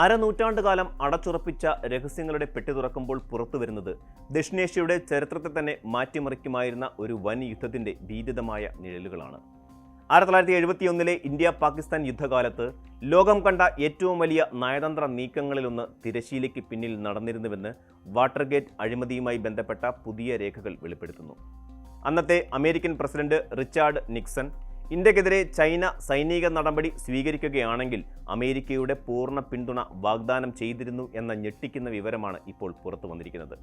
അരനൂറ്റാണ്ടുകാലം അടച്ചുറപ്പിച്ച രഹസ്യങ്ങളുടെ പെട്ടി തുറക്കുമ്പോൾ പുറത്തുവരുന്നത് ദക്ഷിണേഷ്യയുടെ ചരിത്രത്തെ തന്നെ മാറ്റിമറിക്കുമായിരുന്ന ഒരു വൻ യുദ്ധത്തിന്റെ ഭീതിതമായ നിഴലുകളാണ്. 1971 ഇന്ത്യ പാകിസ്ഥാൻ യുദ്ധകാലത്ത് ലോകം കണ്ട ഏറ്റവും വലിയ നയതന്ത്ര നീക്കങ്ങളിലൊന്ന് തിരശ്ശീലയ്ക്ക് പിന്നിൽ നടന്നിരുന്നുവെന്ന് വാട്ടർഗേറ്റ് അഴിമതിയുമായി ബന്ധപ്പെട്ട പുതിയ രേഖകൾ വെളിപ്പെടുത്തുന്നു. അന്നത്തെ അമേരിക്കൻ പ്രസിഡന്റ് റിച്ചാർഡ് നിക്സൺ ഇന്ത്യക്കെതിരെ ചൈന സൈനിക നടപടി സ്വീകരിക്കുകയാണെങ്കിൽ അമേരിക്കയുടെ പൂർണ്ണ പിന്തുണ വാഗ്ദാനം ചെയ്തിരുന്നു എന്ന ഞെട്ടിക്കുന്ന വിവരമാണ് ഇപ്പോൾ പുറത്തു വന്നിരിക്കുന്നത്.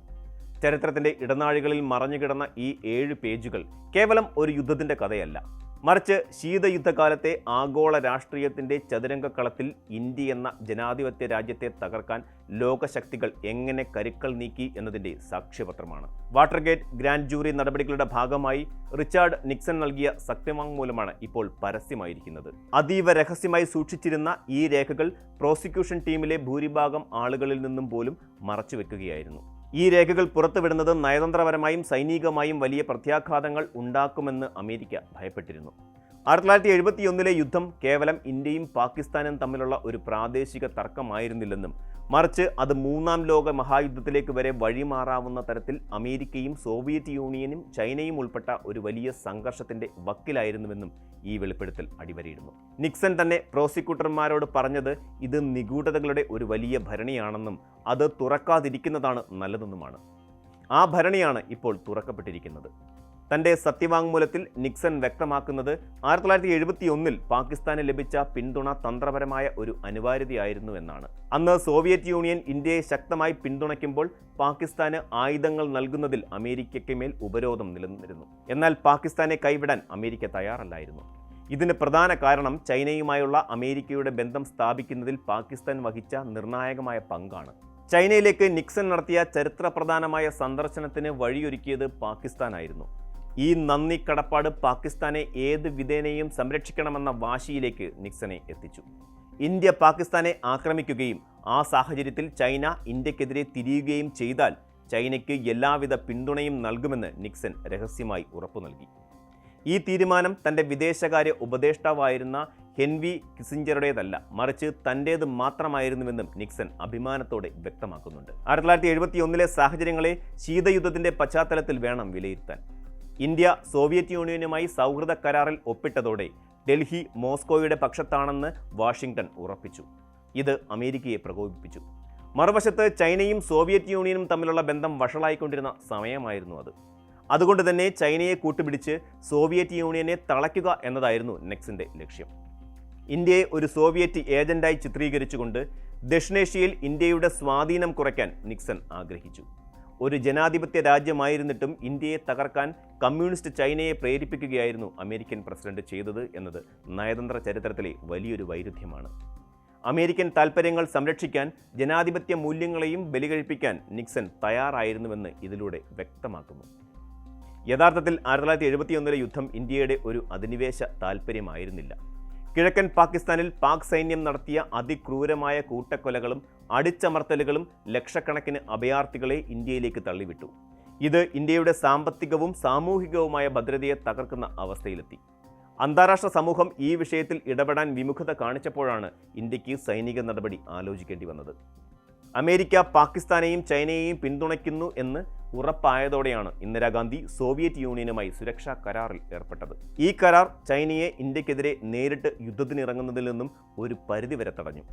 ചരിത്രത്തിന്റെ ഇടനാഴികളിൽ മറഞ്ഞുകിടന്ന ഈ 7 പേജുകൾ കേവലം ഒരു യുദ്ധത്തിന്റെ കഥയല്ല, മറിച്ച് ശീതയുദ്ധകാലത്തെ ആഗോള രാഷ്ട്രീയത്തിന്റെ ചതുരംഗക്കളത്തിൽ ഇന്ത്യ എന്ന ജനാധിപത്യ രാജ്യത്തെ തകർക്കാൻ ലോകശക്തികൾ എങ്ങനെ കരുക്കൾ നീക്കി എന്നതിന്റെ സാക്ഷ്യപത്രമാണ്. വാട്ടർഗേറ്റ് ഗ്രാൻഡ് ജൂറി നടപടികളുടെ ഭാഗമായി റിച്ചാർഡ് നിക്സൺ നൽകിയ സത്യവാങ്മൂലമാണ് ഇപ്പോൾ പരസ്യമായിരിക്കുന്നത്. അതീവ രഹസ്യമായി സൂക്ഷിച്ചിരുന്ന ഈ രേഖകൾ പ്രോസിക്യൂഷൻ ടീമിലെ ഭൂരിഭാഗം ആളുകളിൽ നിന്നും പോലും മറച്ചുവെക്കുകയായിരുന്നു. ഈ രേഖകൾ പുറത്തുവിടുന്നത് നയതന്ത്രപരമായും സൈനികമായും വലിയ പ്രത്യാഘാതങ്ങൾ ഉണ്ടാക്കുമെന്ന് അമേരിക്ക ഭയപ്പെട്ടിരുന്നു. 1971 യുദ്ധം കേവലം ഇന്ത്യയും പാകിസ്ഥാനും തമ്മിലുള്ള ഒരു പ്രാദേശിക തർക്കമായിരുന്നില്ലെന്നും മറിച്ച് അത് മൂന്നാം ലോക മഹായുദ്ധത്തിലേക്ക് വരെ വഴിമാറാവുന്ന തരത്തിൽ അമേരിക്കയും സോവിയറ്റ് യൂണിയനും ചൈനയും ഉൾപ്പെട്ട ഒരു വലിയ സംഘർഷത്തിന്റെ വക്കിലായിരുന്നുവെന്നും ഈ വെളിപ്പെടുത്തൽ അടിവരയിടുന്നു. നിക്സൺ തന്നെ പ്രോസിക്യൂട്ടർമാരോട് പറഞ്ഞത് ഇത് നിഗൂഢതകളുടെ ഒരു വലിയ ഭരണിയാണെന്നും അത് തുറക്കാതിരിക്കുന്നതാണ് നല്ലതെന്നുമാണ്. ആ ഭരണിയാണ് ഇപ്പോൾ തുറക്കപ്പെട്ടിരിക്കുന്നത്. തന്റെ സത്യവാങ്മൂലത്തിൽ നിക്സൺ വ്യക്തമാക്കുന്നത് 1971 പാകിസ്ഥാന് ലഭിച്ച പിന്തുണ തന്ത്രപരമായ ഒരു അനിവാര്യതയായിരുന്നു എന്നാണ്. അന്ന് സോവിയറ്റ് യൂണിയൻ ഇന്ത്യയെ ശക്തമായി പിന്തുണയ്ക്കുമ്പോൾ പാകിസ്ഥാന് ആയുധങ്ങൾ നൽകുന്നതിൽ അമേരിക്കയ്ക്ക് മേൽ ഉപരോധം നിലനിന്നിരുന്നു. എന്നാൽ പാകിസ്ഥാനെ കൈവിടാൻ അമേരിക്ക തയ്യാറല്ലായിരുന്നു. ഇതിന് പ്രധാന കാരണം ചൈനയുമായുള്ള അമേരിക്കയുടെ ബന്ധം സ്ഥാപിക്കുന്നതിൽ പാകിസ്ഥാൻ വഹിച്ച നിർണായകമായ പങ്കാണ്. ചൈനയിലേക്ക് നിക്സൺ നടത്തിയ ചരിത്രപ്രധാനമായ സന്ദർശനത്തിന് വഴിയൊരുക്കിയത് പാകിസ്ഥാനായിരുന്നു. ഈ നന്ദി കടപ്പാട് പാകിസ്ഥാനെ ഏത് വിധേനയും സംരക്ഷിക്കണമെന്ന വാശിയിലേക്ക് നിക്സനെ എത്തിച്ചു. ഇന്ത്യ പാകിസ്ഥാനെ ആക്രമിക്കുകയും ആ സാഹചര്യത്തിൽ ചൈന ഇന്ത്യക്കെതിരെ തിരിയുകയും ചെയ്താൽ ചൈനയ്ക്ക് എല്ലാവിധ പിന്തുണയും നൽകുമെന്ന് നിക്സൺ രഹസ്യമായി ഉറപ്പു നൽകി. ഈ തീരുമാനം തൻ്റെ വിദേശകാര്യ ഉപദേഷ്ടാവായിരുന്ന ഹെൻറി കിസിഞ്ചറുടേതല്ല, മറിച്ച് തൻ്റേത് മാത്രമായിരുന്നുവെന്നും നിക്സൺ അഭിമാനത്തോടെ വ്യക്തമാക്കുന്നുണ്ട്. 1971 സാഹചര്യങ്ങളെ ശീതയുദ്ധത്തിന്റെ പശ്ചാത്തലത്തിൽ വേണം വിലയിരുത്താൻ. ഇന്ത്യ സോവിയറ്റ് യൂണിയനുമായി സൗഹൃദ കരാറിൽ ഒപ്പിട്ടതോടെ ഡൽഹി മോസ്കോയുടെ പക്ഷത്താണെന്ന് വാഷിംഗ്ടൺ ഉറപ്പിച്ചു. ഇത് അമേരിക്കയെ പ്രകോപിപ്പിച്ചു. മറുവശത്ത് ചൈനയും സോവിയറ്റ് യൂണിയനും തമ്മിലുള്ള ബന്ധം വഷളായിക്കൊണ്ടിരുന്ന സമയമായിരുന്നു അത്. അതുകൊണ്ട് തന്നെ ചൈനയെ കൂട്ടുപിടിച്ച് സോവിയറ്റ് യൂണിയനെ തളയ്ക്കുക എന്നതായിരുന്നു നിക്സന്റെ ലക്ഷ്യം. ഇന്ത്യയെ ഒരു സോവിയറ്റ് ഏജന്റായി ചിത്രീകരിച്ചുകൊണ്ട് ദക്ഷിണേഷ്യയിൽ ഇന്ത്യയുടെ സ്വാധീനം കുറയ്ക്കാൻ നിക്സൺ ആഗ്രഹിച്ചു. ഒരു ജനാധിപത്യ രാജ്യമായിരുന്നിട്ടും ഇന്ത്യയെ തകർക്കാൻ കമ്മ്യൂണിസ്റ്റ് ചൈനയെ പ്രേരിപ്പിക്കുകയായിരുന്നു അമേരിക്കൻ പ്രസിഡന്റ് ചെയ്തത് എന്നത് നയതന്ത്ര ചരിത്രത്തിലെ വലിയൊരു വൈരുദ്ധ്യമാണ്. അമേരിക്കൻ താൽപ്പര്യങ്ങൾ സംരക്ഷിക്കാൻ ജനാധിപത്യ മൂല്യങ്ങളെയും ബലികഴിപ്പിക്കാൻ നിക്സൺ തയ്യാറായിരുന്നുവെന്ന് ഇതിലൂടെ വ്യക്തമാക്കുന്നു. യഥാർത്ഥത്തിൽ 1971 യുദ്ധം ഇന്ത്യയുടെ ഒരു അധിനിവേശ താൽപ്പര്യമായിരുന്നില്ല. കിഴക്കൻ പാകിസ്ഥാനിൽ പാക് സൈന്യം നടത്തിയ അതിക്രൂരമായ കൂട്ടക്കൊലകളും അടിച്ചമർത്തലുകളും ലക്ഷക്കണക്കിന് അഭയാർത്ഥികളെ ഇന്ത്യയിലേക്ക് തള്ളിവിട്ടു. ഇത് ഇന്ത്യയുടെ സാമ്പത്തികവും സാമൂഹികവുമായ ഭദ്രതയെ തകർക്കുന്ന അവസ്ഥയിലെത്തി. അന്താരാഷ്ട്ര സമൂഹം ഈ വിഷയത്തിൽ ഇടപെടാൻ വിമുഖത കാണിച്ചപ്പോഴാണ് ഇന്ത്യക്ക് സൈനിക നടപടി ആലോചിക്കേണ്ടി വന്നത്. അമേരിക്ക പാകിസ്ഥാനെയും ചൈനയെയും പിന്തുണയ്ക്കുന്നു എന്ന് ഉറപ്പായതോടെയാണ് ഇന്ദിരാഗാന്ധി സോവിയറ്റ് യൂണിയനുമായി സുരക്ഷാ കരാറിൽ ഏർപ്പെട്ടത്. ഈ കരാർ ചൈനയെ ഇന്ത്യക്കെതിരെ നേരിട്ട് യുദ്ധത്തിനിറങ്ങുന്നതിൽ നിന്നും ഒരു പരിധിവരെ തടഞ്ഞു.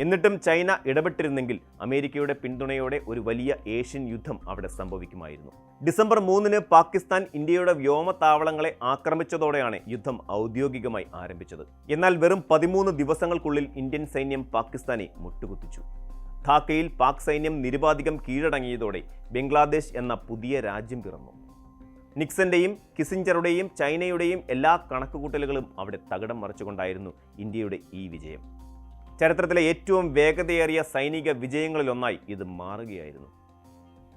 എന്നിട്ടും ചൈന ഇടപെട്ടിരുന്നെങ്കിൽ അമേരിക്കയുടെ പിന്തുണയോടെ ഒരു വലിയ ഏഷ്യൻ യുദ്ധം അവിടെ സംഭവിക്കുമായിരുന്നു. ഡിസംബർ 3 പാകിസ്ഥാൻ ഇന്ത്യയുടെ വ്യോമതാവളങ്ങളെ ആക്രമിച്ചതോടെയാണ് യുദ്ധം ഔദ്യോഗികമായി ആരംഭിച്ചത്. എന്നാൽ വെറും 13 ദിവസങ്ങൾക്കുള്ളിൽ ഇന്ത്യൻ സൈന്യം പാകിസ്ഥാനെ മുട്ടുകുത്തിച്ചു. ധാക്കയിൽ പാക് സൈന്യം നിരുപാധികം കീഴടങ്ങിയതോടെ ബംഗ്ലാദേശ് എന്ന പുതിയ രാജ്യം പിറന്നു. നിക്സന്റെയും കിസിഞ്ചറുടെയും ചൈനയുടെയും എല്ലാ കണക്കുകൂട്ടലുകളും അവിടെ തകിടം മറിച്ചുകൊണ്ടായിരുന്നു ഇന്ത്യയുടെ ഈ വിജയം. ചരിത്രത്തിലെ ഏറ്റവും വേഗതയേറിയ സൈനിക വിജയങ്ങളിലൊന്നായി ഇത് മാറുകയായിരുന്നു.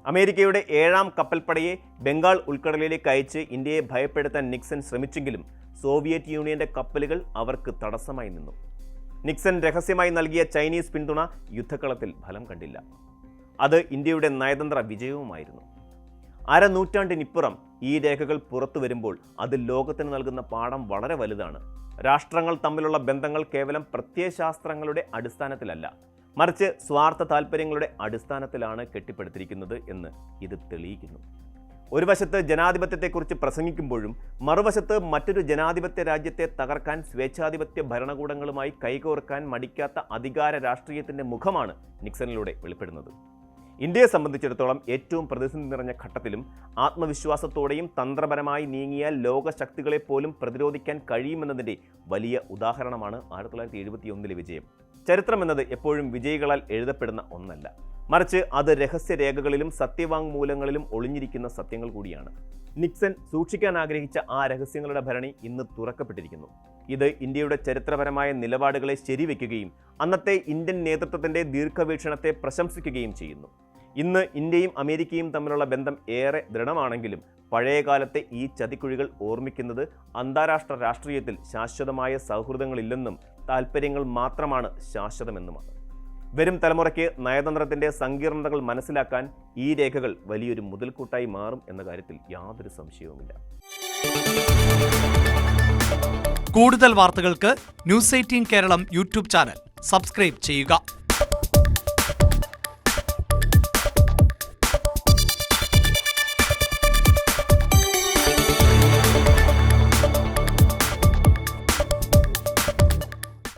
അമേരിക്കയുടെ 7ാം കപ്പൽപ്പടയെ ബംഗാൾ ഉൾക്കടലിലേക്ക് അയച്ച് ഇന്ത്യയെ ഭയപ്പെടുത്താൻ നിക്സൺ ശ്രമിച്ചെങ്കിലും സോവിയറ്റ് യൂണിയന്റെ കപ്പലുകൾ അവർക്ക് തടസ്സമായി നിന്നു. നിക്സൺ രഹസ്യമായി നൽകിയ ചൈനീസ് പിന്തുണ യുദ്ധക്കളത്തിൽ ഫലം കണ്ടില്ല. അത് ഇന്ത്യയുടെ നയതന്ത്ര വിജയവുമായിരുന്നു. അരനൂറ്റാണ്ടിനിപ്പുറം ഈ രേഖകൾ പുറത്തു വരുമ്പോൾ അത് ലോകത്തിന് നൽകുന്ന പാഠം വളരെ വലുതാണ്. രാഷ്ട്രങ്ങൾ തമ്മിലുള്ള ബന്ധങ്ങൾ കേവലം പ്രത്യയശാസ്ത്രങ്ങളുടെ അടിസ്ഥാനത്തിലല്ല, മറിച്ച് അതിന്റെ സാമ്പത്തികവും സാമൂഹികവുമായ ഭദ്രതയെ തകർക്കുന്ന അവസ്ഥയിലെത്തി. മറിച്ച് സ്വാർത്ഥ താൽപ്പര്യങ്ങളുടെ അടിസ്ഥാനത്തിലാണ് കെട്ടിപ്പടുത്തിരിക്കുന്നത് എന്ന് ഇത് തെളിയിക്കുന്നു. ഒരു വശത്ത് ജനാധിപത്യത്തെക്കുറിച്ച് പ്രസംഗിക്കുമ്പോഴും മറുവശത്ത് മറ്റൊരു ജനാധിപത്യ രാജ്യത്തെ തകർക്കാൻ സ്വേച്ഛാധിപത്യ ഭരണകൂടങ്ങളുമായി കൈകോർക്കാൻ മടിക്കാത്ത അധികാര രാഷ്ട്രീയത്തിൻ്റെ മുഖമാണ് നിക്സണിലൂടെ വെളിപ്പെടുന്നത്. ഇന്ത്യയെ സംബന്ധിച്ചിടത്തോളം ഏറ്റവും പ്രതിസന്ധി നിറഞ്ഞ ഘട്ടത്തിലും ആത്മവിശ്വാസത്തോടെയും തന്ത്രപരമായി നീങ്ങിയാൽ ലോകശക്തികളെപ്പോലും പ്രതിരോധിക്കാൻ കഴിയുമെന്നതിൻ്റെ വലിയ ഉദാഹരണമാണ് 1971 വിജയം. ചരിത്രം എന്നത് എപ്പോഴും വിജയികളാൽ എഴുതപ്പെടുന്ന ഒന്നല്ല, മറിച്ച് അത് രഹസ്യരേഖകളിലും സത്യവാങ്മൂലങ്ങളിലും ഒളിഞ്ഞിരിക്കുന്ന സത്യങ്ങൾ കൂടിയാണ്. നിക്സൺ സൂക്ഷിക്കാൻ ആഗ്രഹിച്ച ആ രഹസ്യങ്ങളുടെ ഭരണി ഇന്ന് തുറക്കപ്പെട്ടിരിക്കുന്നു. ഇത് ഇന്ത്യയുടെ ചരിത്രപരമായ നിലപാടുകളെ ശരിവെക്കുകയും അന്നത്തെ ഇന്ത്യൻ നേതൃത്വത്തിൻ്റെ ദീർഘവീക്ഷണത്തെ പ്രശംസിക്കുകയും ചെയ്യുന്നു. ഇന്ന് ഇന്ത്യയും അമേരിക്കയും തമ്മിലുള്ള ബന്ധം ഏറെ ദൃഢമാണെങ്കിലും പഴയകാലത്തെ ഈ ചതിക്കുഴികൾ ഓർമ്മിക്കുന്നത് അന്താരാഷ്ട്ര രാഷ്ട്രീയത്തിൽ ശാശ്വതമായ സൗഹൃദങ്ങളില്ലെന്നും താൽപ്പര്യങ്ങൾ മാത്രമാണ് ശാശ്വതമെന്നുമാണ്. വരും തലമുറയ്ക്ക് നയതന്ത്രത്തിൻ്റെ സങ്കീർണതകൾ മനസ്സിലാക്കാൻ ഈ രേഖകൾ വലിയൊരു മുതൽക്കൂട്ടായി മാറും എന്ന കാര്യത്തിൽ യാതൊരു സംശയവുമില്ല. കൂടുതൽ വാർത്തകൾക്ക് news 18 Keralam YouTube channel subscribe ചെയ്യുക.